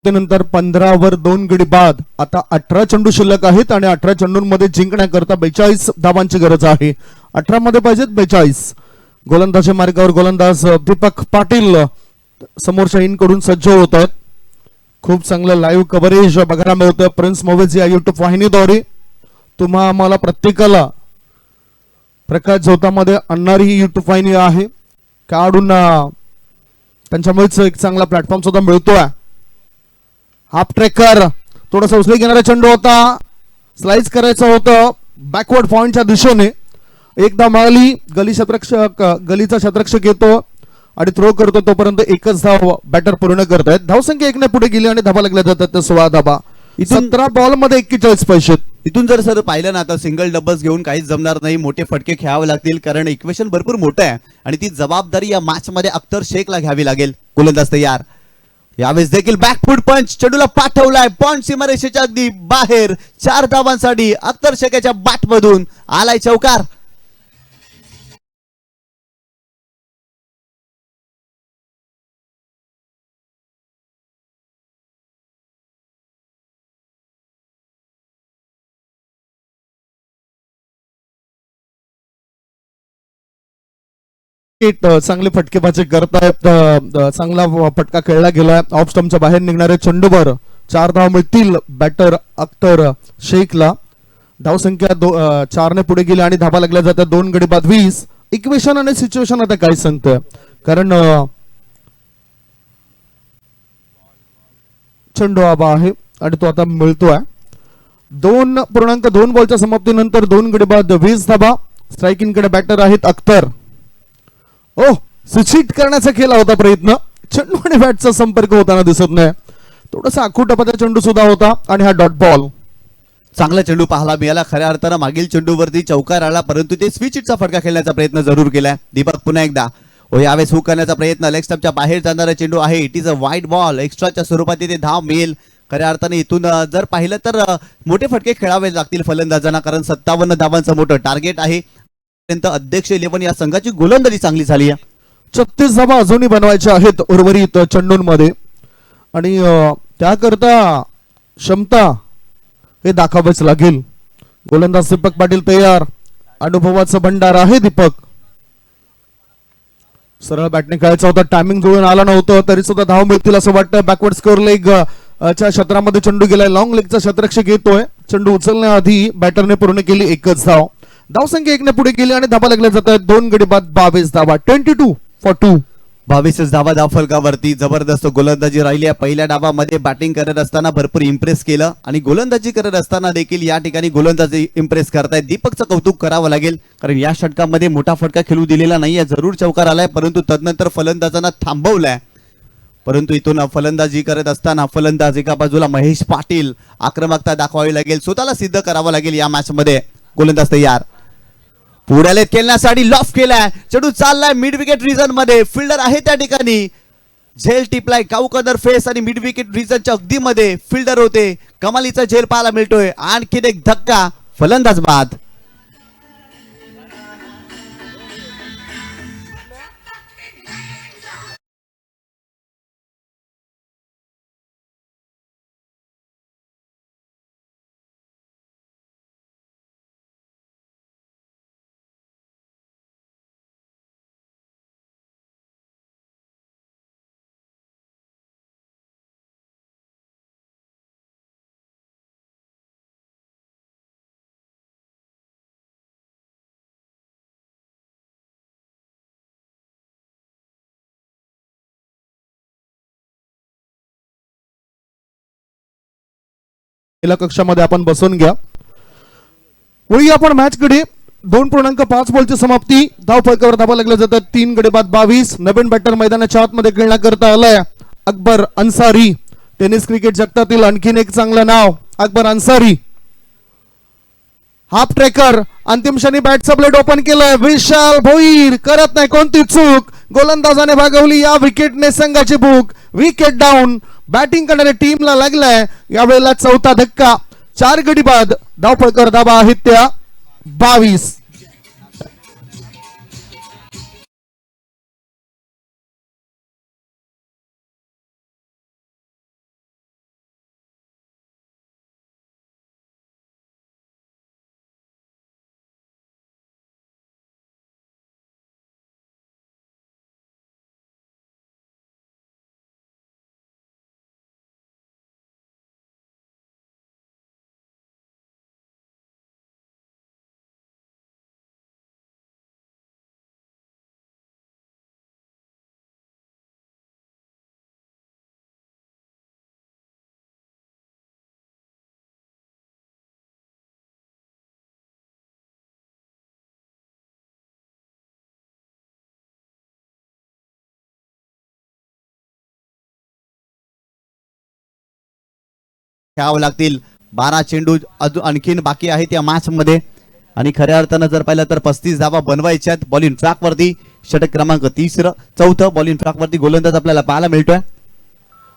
त्यानंतर 15 वर 2 गडी बाद. आता 18 चेंडू शिल्लक आहेत आणि 18 चेंडूंमध्ये जिंकण्याकरता 42 धावांची गरज आहे. 18 मध्ये पाहिजेत 42. गोलंदाजी मार्गावर गोलंदाज दीपक पाटील समोरच्या कडून सज्ज होत आहेत. खूप चांगलं लाईव्ह कव्हरेज बघायला मिळतं प्रिन्स मूव्हीज या युट्यूब वाहिनीद्वारे. तुम्हा आम्हाला प्रत्येकाला प्रकाश झोतामध्ये आणणारी ही युट्यूब वाहिनी आहे. खेळाडूंना त्यांच्यामुळेच एक चांगला प्लॅटफॉर्म सुद्धा मिळतोय. हाफ ट्रेकर थोडासा उचली घेणारा चेंडू होता, स्लाइस करायचं होतं बॅकवर्ड पॉइंटच्या दिशेने. एकदा मिळाली, गलीचा क्षेत्ररक्षक येतो आणि थ्रो करतो. तोपर्यंत एकच धाव बॅटर पूर्ण करतायत. धावसंख्या 1 ने पुढे गेली आणि धाबा लागल्या जातात 16 धाबा. 17 बॉल मध्ये 41 पैसे. इथून जर सर पाहिलं ना तर सिंगल डबल्स घेऊन काहीच जमणार नाही. मोठे फटके खेळावे लागतील कारण इक्वेशन भरपूर मोठं आहे आणि ती जबाबदारी या मॅच मध्ये अख्तर शेखला घ्यावी लागेल. गोलंदाज तयार. यावेळेस देखील बॅकफूट पंच चेंडूला पाठवलाय पॉइंट सीमारेषेच्या अगदी बाहेर. 4 धावांसाठी अख्तर शेखच्या बॅट मधून आलाय चौकार. चांगले फटकेबाजी करतायत. चांगला फटका खेळला गेलाय. ऑफ स्टंपच्या बाहेर निघणाऱ्या चेंडूवर 4 धाव मिळतील बॅटर अख्तर शेखला. धावसंख्या 4 ने पुढे गेली आणि धाबा लागल्या जातात. 2 गडी बाद 20. इक्वेशन आणि सिच्युएशन आता काय सांगतोय कारण चेंडू आबा आहे आणि तो आता मिळतोय. 2.2 बॉलच्या समाप्तीनंतर 2 गडी बाद 20 धाबा. स्ट्रायकिंग कडे बॅटर आहेत अख्तर. स्विच करण्याचा केला होता प्रयत्न. चेंडू आणि बॅटचा संपर्क होताना दिसत नाही. थोडासा आखूटपाचा चेंडू सुद्धा होता आणि हा डॉट बॉल. चांगला चेंडू पाहायला मिळाला. खऱ्या अर्थानं मागील चेंडूवरती चौकार आला परंतु ते स्विच हिटचा फटका खेळण्याचा प्रयत्न जरूर केलाय दीपक पुन्हा एकदा. यावेळेस हुक करण्याचा प्रयत्न. लेग स्टंपच्या बाहेर जाणारा चेंडू आहे. It is a wide ball. एक्स्ट्राच्या स्वरूपात इथे धाव मिळेल. खऱ्या अर्थाने इथून जर पाहिलं तर मोठे फटके खेळावे लागतील फलंदाजांना कारण 57 धावांचं मोठं टार्गेट आहे. अध्यक्ष 11 या संघाची गोलंदाजी चांगली झाली आहे. 36 धावा अजूनही बनवायच्या आहेत उर्वरित चेंडूंमध्ये आणि त्याकरता क्षमता हे दाखवावंच लागेल. गोलंदाज दीपक पाटील तयार. अनुभवाचा भंडार आहे दीपक. सरळ बॅटने खेळायचा होता. टायमिंग जुळून आला नव्हतं तरी सुद्धा धाव मिळतील असं वाटतं. बॅकवर्ड स्कोर लेग च्या क्षेत्रामध्ये चेंडू गेलाय. लॉंग लेगचा क्षेत्ररक्षक येतोय. चेंडू उचलण्याआधी बॅटरने पूर्ण केली एकच धाव. धावसंख्या 1 ने पुढे गेली आणि धाबा लागल्या जातात. 2 गडी बाद 22 धावा. 22 for 2. 22 धावा धाव फलकावरती. जबरदस्त गोलंदाजी राहिली आहे. पहिल्या डावामध्ये बॅटिंग करत असताना भरपूर इम्प्रेस केलं आणि गोलंदाजी करत असताना देखील या ठिकाणी गोलंदाजी इम्प्रेस करतायत. दीपकचं कौतुक करावं लागेल कारण या षटकामध्ये मोठा फटका खेळू दिलेला नाहीये. जरूर चौकार आलाय परंतु तदनंतर फलंदाजांना थांबवलाय. परंतु इथून फलंदाजी करत असताना फलंदाज एका बाजूला महेश पाटील. आक्रमकता दाखवावी लागेल. स्वतःला सिद्ध करावं लागेल या मॅच मध्ये. गोलंदाज तयार. पुढाले खेळण्यासाठी लॉफ केलाय. चेंडू चाललाय मिड विकेट रिजन मध्ये. फिल्डर आहे त्या ठिकाणी. झेल टिपलाय काऊकदर फेस आणि मिड विकेट रिजनच्या अगदी मध्ये फिल्डर होते. कमालीचा झेल पाहायला मिळतोय. आणखीन एक धक्का. फलंदाज बाद. कक्षामध्ये आपण बसून घ्या. वळूया आपण मॅच कडे. 2.5 बॉलची समाप्ती. धाव फलकावर धाबा लागल्या जातात. 3 गडी बाद 22. नवीन बॅटर मैदानाच्या आतमध्ये खेळण्याकरता आलाय अकबर अन्सारी. टेनिस क्रिकेट जगतातील आणखीन एक चांगलं नाव अकबर अन्सारी. Half tracker. अंतिम क्षणी बॅटचा ब्लेड ओपन केलाय. विशाल भोईर करत नाही कोणती चूक. गोलंदाजाने भागवली या विकेटने संघाची भूक. Wicket down. बॅटिंग करणाऱ्या टीमला लागलाय यावेळेला चौथा धक्का. 4 गडी बाद. धाव फलकावर धाबा आहेत त्या 22. खेळावं लागतील. 12 चेंडू अजून आणखीन बाकी आहेत या मॅच मध्ये आणि खऱ्या अर्थानं जर पाहिलं तर 35 धावा बनवायच्यात. बॉलिंग ट्रॅक वरती षटक क्रमांक 4 बॉलिंग ट्रॅक वरती गोलंदाज आपल्याला पाहायला मिळतोय.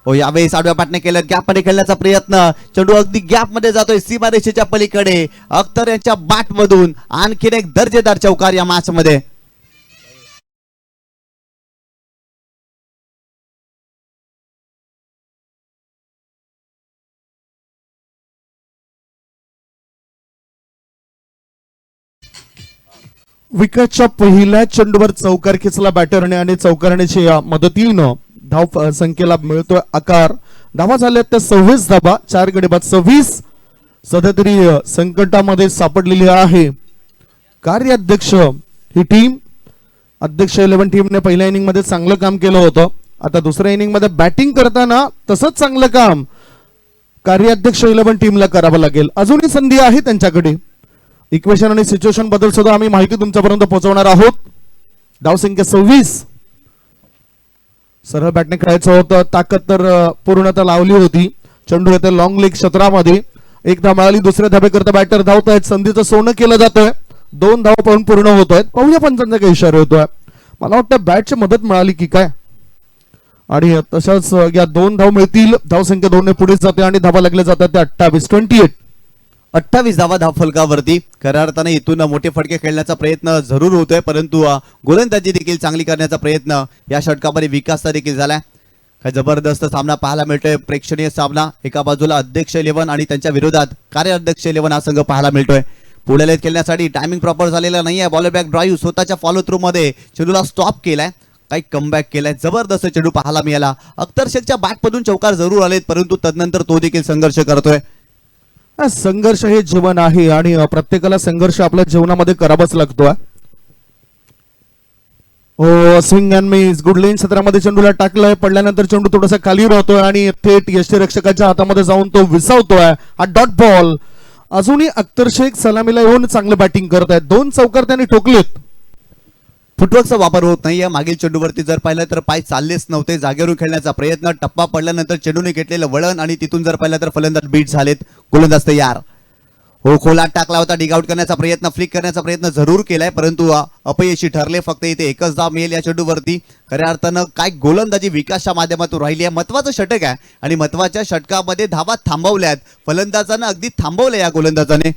हो यावेळेस आडव्या पाटने केलं, गॅप मध्ये खेळण्याचा प्रयत्न, चेंडू अगदी गॅप मध्ये जातोय सीमारेषेच्या पलीकडे. अख्तर यांच्या बॅट मधून आणखीन एक दर्जेदार चौकार या मॅच मध्ये. विकेटच्या पहिल्या चेंडूवर चौकार खेचला बॅटरने आणि चौकारण्याच्या मदतीनं धाव संख्येला मिळतोय आकार. धावा झाल्या त्या 26 धावा, 4 गडी बाद 26. सध्या तरी संकटामध्ये सापडलेली आहे कार्याध्यक्ष ही टीम. अध्यक्ष 11 टीमने पहिल्या इनिंग मध्ये चांगलं काम केलं होतं. आता दुसऱ्या इनिंग मध्ये बॅटिंग करताना तसंच चांगलं काम कार्याध्यक्ष 11 टीमला करावं लागेल. अजूनही संधी आहे त्यांच्याकडे. इक्वेशन आणि सिच्युएशन बद्दल सुद्धा आम्ही माहिती तुमच्यापर्यंत पोहोचवणार आहोत. धावसंख्या 26. सरळ बॅटने खेळायचं होतं, ताकद तर पूर्णतः लावली होती. चेंडू येते लॉंग लेग क्षेत्रामध्ये, एक धाव मिळाली. दुसऱ्या धाबेकरता बॅटर धावत आहेत, संधीचं सोनं केलं जातंय. 2 धावा पण पूर्ण होत आहेत. पाहूया पंचांचा काही इशारा होतोय. मला वाटतं बॅटची मदत मिळाली की काय, आणि तशाच या 2 धाव मिळतील. धावसंख्या 2 ने पुढे जाते आणि धावा लागल्या जातात त्या 28 धावा धावफलकावरती. खऱ्या अर्थाने इथून मोठे फटके खेळण्याचा प्रयत्न जरूर होतोय, परंतु गोलंदाजी देखील चांगली करण्याचा प्रयत्न या षटकामध्ये विकासचा देखील झालाय. काय जबरदस्त सामना पाहायला मिळतोय, प्रेक्षणीय सामना. एका बाजूला अध्यक्ष 11 आणि त्यांच्या विरोधात कार्याध्यक्ष 11 हा संघ पाहायला मिळतोय. पुढे खेळण्यासाठी टायमिंग प्रॉपर झालेला नाहीये. बॉल बॅक ड्राईव्ह स्वतःच्या फॉलो थ्रू मध्ये चेंडूला स्टॉप केलाय, काही कमबॅक केलाय. जबरदस्त चेंडू पाहायला मिळाला. अख्तर शेखच्या बॅटमधून चौकार जरूर आलेत, परंतु तदनंतर तो देखील संघर्ष करतोय. संघर्ष हे जीवन आहे आणि प्रत्येकाला संघर्ष आपल्या जीवनामध्ये करावाच लागतो. हो, स्विंग अँड मिस, गुड लेन क्षेत्रामध्ये चेंडूला टाकलंय. पडल्यानंतर चेंडू थोडासा खाली राहतोय आणि थेट यष्टीरक्षकाच्या हातामध्ये जाऊन तो विसावतोय. हा डॉट बॉल. अजूनही अख्तर शेख सलामीला येऊन चांगलं बॅटिंग करत आहेत. 2 चौकार त्यांनी ठोकलेत. फुटवर्कचा वापर होत नाहीये. मागील चेंडूवरती जर पाहिलं तर पाय चाललेच नव्हते. जागेवरून खेळण्याचा प्रयत्न, टप्पा पडल्यानंतर चेंडूने घेतलेलं वळण आणि तिथून जर पाहिलं तर फलंदाज बीट झालेत. गोलंदाज तयार. हो, खोलात टाकला होता, डिग आउट करण्याचा प्रयत्न, फ्लिक करण्याचा प्रयत्न जरूर केलाय, परंतु अपयशी ठरले. फक्त इथे एकच धाव मिळेल या चेंडूवरती. खऱ्या अर्थानं काय गोलंदाजी विकासच्या माध्यमातून राहिली आहे. महत्वाचं षटक आहे आणि महत्वाच्या षटकामध्ये धावा थांबवल्यात. फलंदाजानं अगदी थांबवलं या गोलंदाजाने.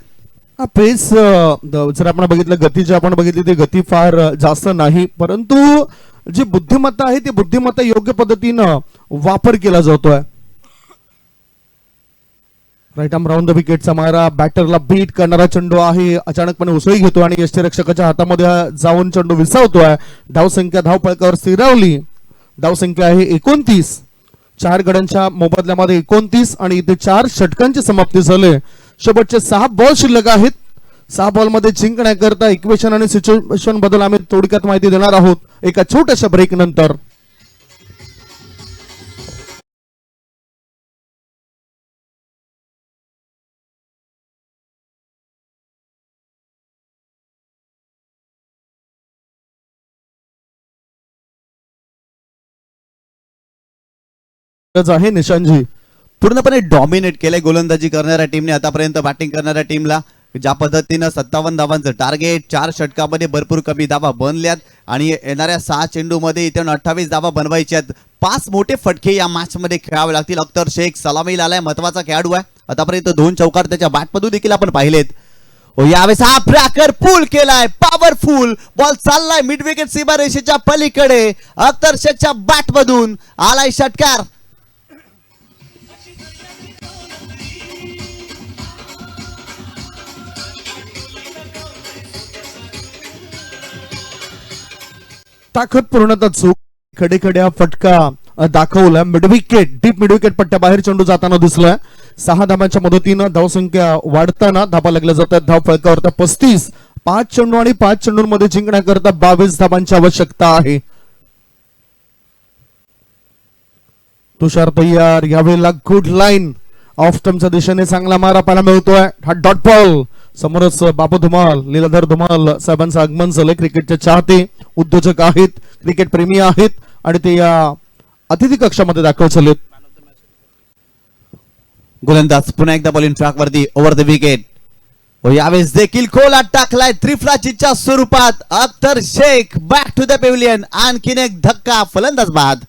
पेस जर आपण बघितलं, गती जी आपण बघितली ती गती फार जास्त नाही, परंतु जी बुद्धिमत्ता आहे ती बुद्धिमत्ता योग्य पद्धतीनं वापर केला जातोय. राईट आर्म राऊंड द विकेटचा मारा, बॅटरला बीट करणारा चेंडू आहे. अचानकपणे उसळी घेतो आणि यष्टीरक्षकाच्या हातामध्ये जाऊन चेंडू विसावतोय. धावसंख्या धावफलकावर स्थिरावली. धावसंख्या आहे 29. 4 गड्यांच्या मोबदल्यामध्ये 29 आणि इथे 4 षटकांची समाप्ती झाली. शेवटचे 6 बॉल शिल्लक आहेत. 6 बॉल मध्ये जिंकण्याकरता इक्वेशन आणि सिच्युएशन बद्दल आम्ही थोडक्यात माहिती देणार आहोत एका छोट्याशा ब्रेक नंतर. आहे निशांजी. पूर्णपणे डॉमिनेट केलंय गोलंदाजी करणाऱ्या टीमने आतापर्यंत. बॅटिंग करणाऱ्या टीमला ज्या पद्धतीनं 57 धावांचं टार्गेट, 4 षटकामध्ये भरपूर कमी धावा बनल्यात आणि येणाऱ्या 6 चेंडूमध्ये इथून 28 धावा बनवायच्यात. 5 मोठे फटके या मॅच मध्ये खेळावे लागतील. अख्तर शेख सलामीला आलाय, महत्वाचा खेळाडू आहे. आतापर्यंत 2 चौकार त्याच्या बॅटमधून देखील आपण पाहिलेत. यावेळेस हा ब्रॅकर पुल केलाय, पॉवरफुल बॉल चाललाय मिड विकेट सीमारेषेच्या पलीकडे. अख्तर शेखच्या बॅटमधून आलाय षटकार. ताकद पूर्णतः चूक. खडे खडे हा फटका दाखवला. मिडविकेट, डीप मिडविकेट पट्ट्या बाहेर चेंडू जाताना दिसलाय. 6 धावांच्या मदतीनं धावसंख्या वाढताना धावा लागल्या जातात. धाव फलकावर 35. 5 चेंडू आणि 5 चेंडूंमध्ये जिंकण्याकरता 22 धावांची आवश्यकता आहे. तुषार तयार. यावेळेला गुड लाईन ऑफ स्टंपच्या दिशेने चांगला मारा पाहायला मिळतोय. हा डॉट बॉल. समोरच बाबू धुमाल, लीलाधर धुमाल साहेबांचं आगमन झालंय. क्रिकेटचे चाहते, उद्योजक आहेत, क्रिकेट प्रेमी आहेत आणि ते या अतिथी कक्षामध्ये दाखल झालेत. गोलंदाज पुन्हा एकदा बॉलिंग ट्रॅक वरती ओव्हर द विकेट व यावेळेस देखील खोलात टाकलाय त्रिफलाचीच्या स्वरूपात Akhtar Shaikh back to the pavilion आणखीन एक धक्का फलंदाज बाद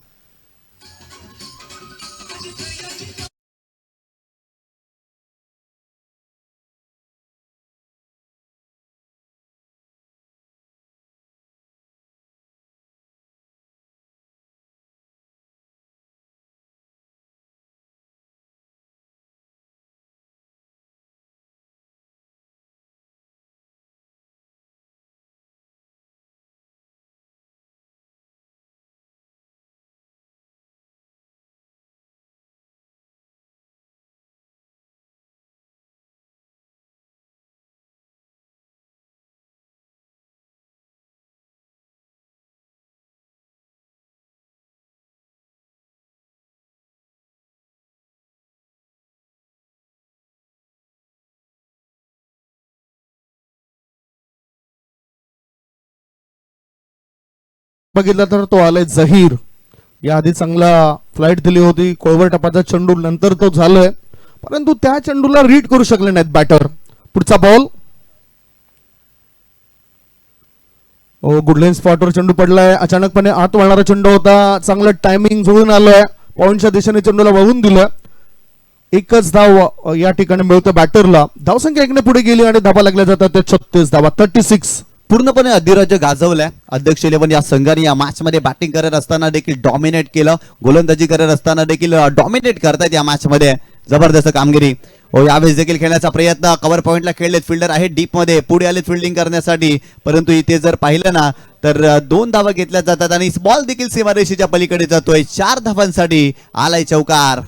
बघितलं तर तो आलाय जहीर. या आधी चांगला फ्लाईट दिली होती कोळवर टपाचा चेंडू नंतर तो झालोय परंतु त्या चेंडूला रीड करू शकले नाहीत बॅटर. पुढचा बॉल गुड लेन स्पॉटवर चेंडू पडलाय. अचानकपणे आत वळणारा चेंडू होता. चांगलं टायमिंग जुळून आलंय. पॉइंटच्या दिशेने चेंडूला वळून दिलं. एकच धाव या ठिकाणी मिळतं बॅटरला. धावसंख्या एकने पुढे गेली आणि धावा लागल्या जातात ते 36 धावा 36. पूर्णपणे अधिराज्य गाजवलाय अध्यक्ष 11 या संघाने या मॅच मध्ये बॅटिंग करत असताना देखील डॉमिनेट केलं. गोलंदाजी करत असताना देखील डॉमिनेट करतायत या मॅच मध्ये. जबरदस्त कामगिरी. यावेळेस देखील खेळण्याचा प्रयत्न कव्हर पॉइंटला खेळलेत. फिल्डर आहेत डीप मध्ये पुढे आलेत फिल्डिंग करण्यासाठी परंतु इथे जर पाहिलं ना तर 2 धावा घेतल्या जातात आणि बॉल देखील सीमारेषेच्या पलीकडे जातोय. 4 धावांसाठी आलाय चौकार.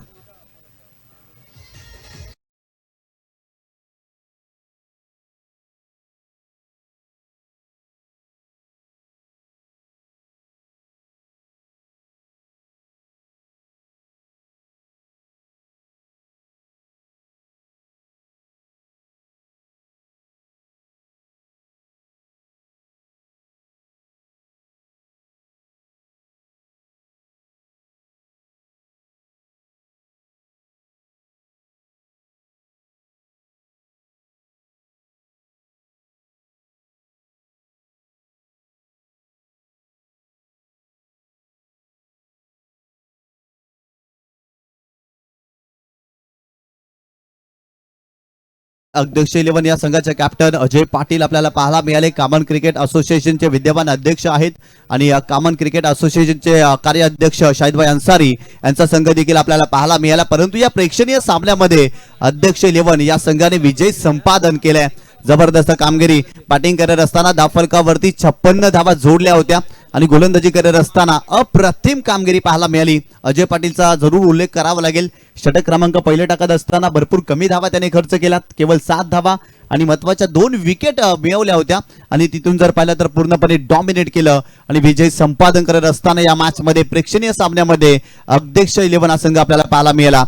अध्यक्ष 11 या संघाचे कॅप्टन अजय पाटील आपल्याला पाहायला मिळाले. कॉमन क्रिकेट असोसिएशनचे विद्यमान अध्यक्ष आहेत आणि कॉमन क्रिकेट असोसिएशनचे कार्याध्यक्ष शाहिदभाई अन्सारी यांचा संघ देखील आपल्याला पाहायला मिळाला. परंतु या प्रेक्षणीय सामन्यामध्ये अध्यक्ष 11 या संघाने विजय संपादन केलाय. जबरदस्त कामगिरी. बॅटिंग करत असताना धावफलकावरती 56 धावा जोडल्या होत्या आणि गोलंदाजी करत असताना अप्रतिम कामगिरी पाहायला मिळाली. अजय पाटीलचा जरूर उल्लेख करावा लागेल. षटक क्रमांक पहिले टाकत असताना भरपूर कमी धावा त्याने खर्च केला. केवळ 7 धावा आणि महत्वाच्या 2 विकेट मिळवल्या होत्या आणि तिथून जर पाहिलं तर पूर्णपणे डॉमिनेट केलं आणि विजय संपादन करत असताना या मॅच मध्ये प्रेक्षणीय सामन्यामध्ये अध्यक्ष 11 हा संघ आपल्याला पाहायला मिळाला.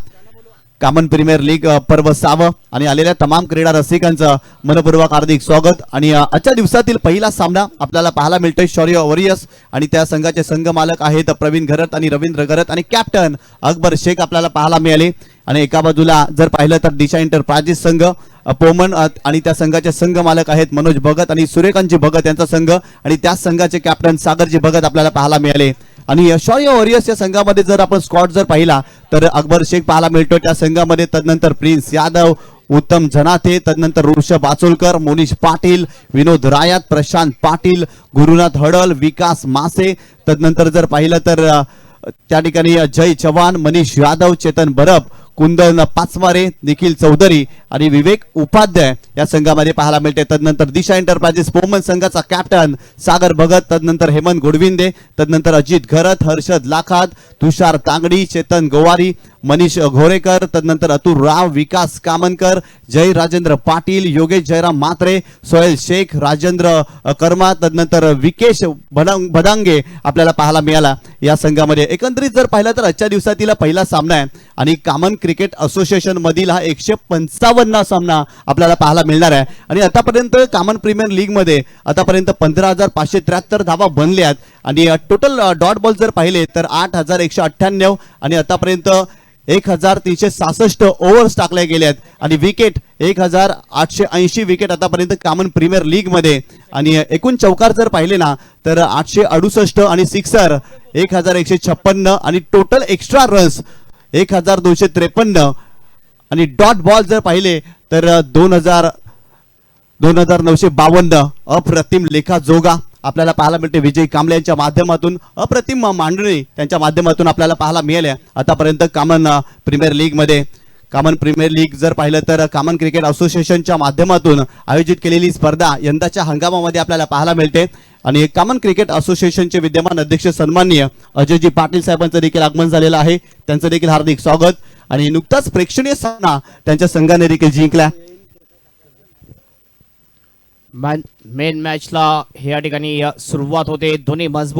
कॉमन प्रीमियर लीग पर्व 6 आणि आलेल्या तमाम क्रीडा रसिकांचं मनपूर्वक हार्दिक स्वागत. आणि आजच्या दिवसातील पहिला सामना आपल्याला पाहायला मिळतोय शौर्य वॉरियर्स आणि त्या संघाचे संघ मालक आहेत प्रवीण घरत आणि रवींद्र घरत आणि कॅप्टन अकबर शेख आपल्याला पाहायला मिळाले. आणि एका बाजूला जर पाहिलं तर दिशा एंटरप्राइजेस संघ पोमन आणि त्या संघाचे संघ मालक आहेत मनोज भगत आणि सूर्यकांतजी भगत यांचा संघ आणि त्या संघाचे कॅप्टन सागरजी भगत आपल्याला पाहायला मिळाले. आणि शौर्य वॉरियर्स या संघामध्ये जर आपण स्क्वॉड जर पाहिला तर अकबर शेख पाहायला मिळतो त्या संघामध्ये. तदनंतर प्रिन्स यादव, उत्तम जनाथे, तदनंतर ऋषभ आचोलकर, मोनिश पाटील, विनोद रायात, प्रशांत पाटील, गुरुनाथ हडल, विकास मासे. तदनंतर जर पाहिलं तर त्या ठिकाणी जय चव्हाण, मनीष यादव, चेतन बरब, कुंदन पाचमारे, निखिल चौधरी आणि विवेक उपाध्याय या संघामध्ये पाहायला मिळते. तदनंतर दिशा एंटरप्राइजेस पोमन संघाचा कॅप्टन सागर भगत, तदनंतर हेमंत गोडविंदे, तदनंतर अजित घरत, हर्षद लाखात, तुषार तांगडी, चेतन गोवारी, मनीष घोरेकर, तदनंतर अतुल राव, विकास कामनकर, जय राजेंद्र पाटील, योगेश जयराम मात्रे, सोहेल शेख, राजेंद्र कर्मा, तदनंतर विकेश भदांगे आपल्याला पाहायला मिळाला या संघामध्ये. एकंदरीत जर पाहिलं तर आजच्या दिवसातील पहिला सामना आहे आणि कॉमन क्रिकेट असोसिएशन मधील हा 155 सामना आपल्याला पाहायला मिळणार आहे. आणि आतापर्यंत कॉमन प्रीमियर लीग मध्ये आतापर्यंत 15,573 धावा बनल्यात आणि टोटल डॉट बॉल जर पाहिले तर 8,198 आणि आतापर्यंत 1366 ओव्हर्स टाकले गेले आहेत आणि विकेट 1880 विकेट आतापर्यंत कॉमन प्रीमियर लीग मध्ये आणि एकूण चौकार जर पाहिले ना तर 868 आणि सिक्सर 1156 आणि टोटल एक्स्ट्रा रन्स 1253 आणि डॉट बॉल जर पाहिले तर 2952 अप्रतिम लेखाजोगा आपल्याला पाहायला मिळते. विजय कांबळे यांच्या माध्यमातून अप्रतिम मांडणी त्यांच्या माध्यमातून आपल्याला पाहायला मिळाल्या आतापर्यंत कॉमन प्रीमियर लीग मध्ये. कॉमन प्रीमियर लीग जर पाहिलं तर कॉमन क्रिकेट असोसिएशनच्या माध्यमातून आयोजित केलेली स्पर्धा यंदाच्या हंगामामध्ये आपल्याला पाहायला मिळते आणि कॉमन क्रिकेट असोसिएशनचे विद्यमान अध्यक्ष सन्माननीय अजयजी पाटील साहेबांचं देखील आगमन झालेलं आहे. त्यांचं देखील हार्दिक स्वागत आणि नुकताच प्रेक्षणीय सामना त्यांच्या संघाने देखील जिंकला. मेन मॅचला या ठिकाणी सुरुवात होते. दोन्ही मजबूत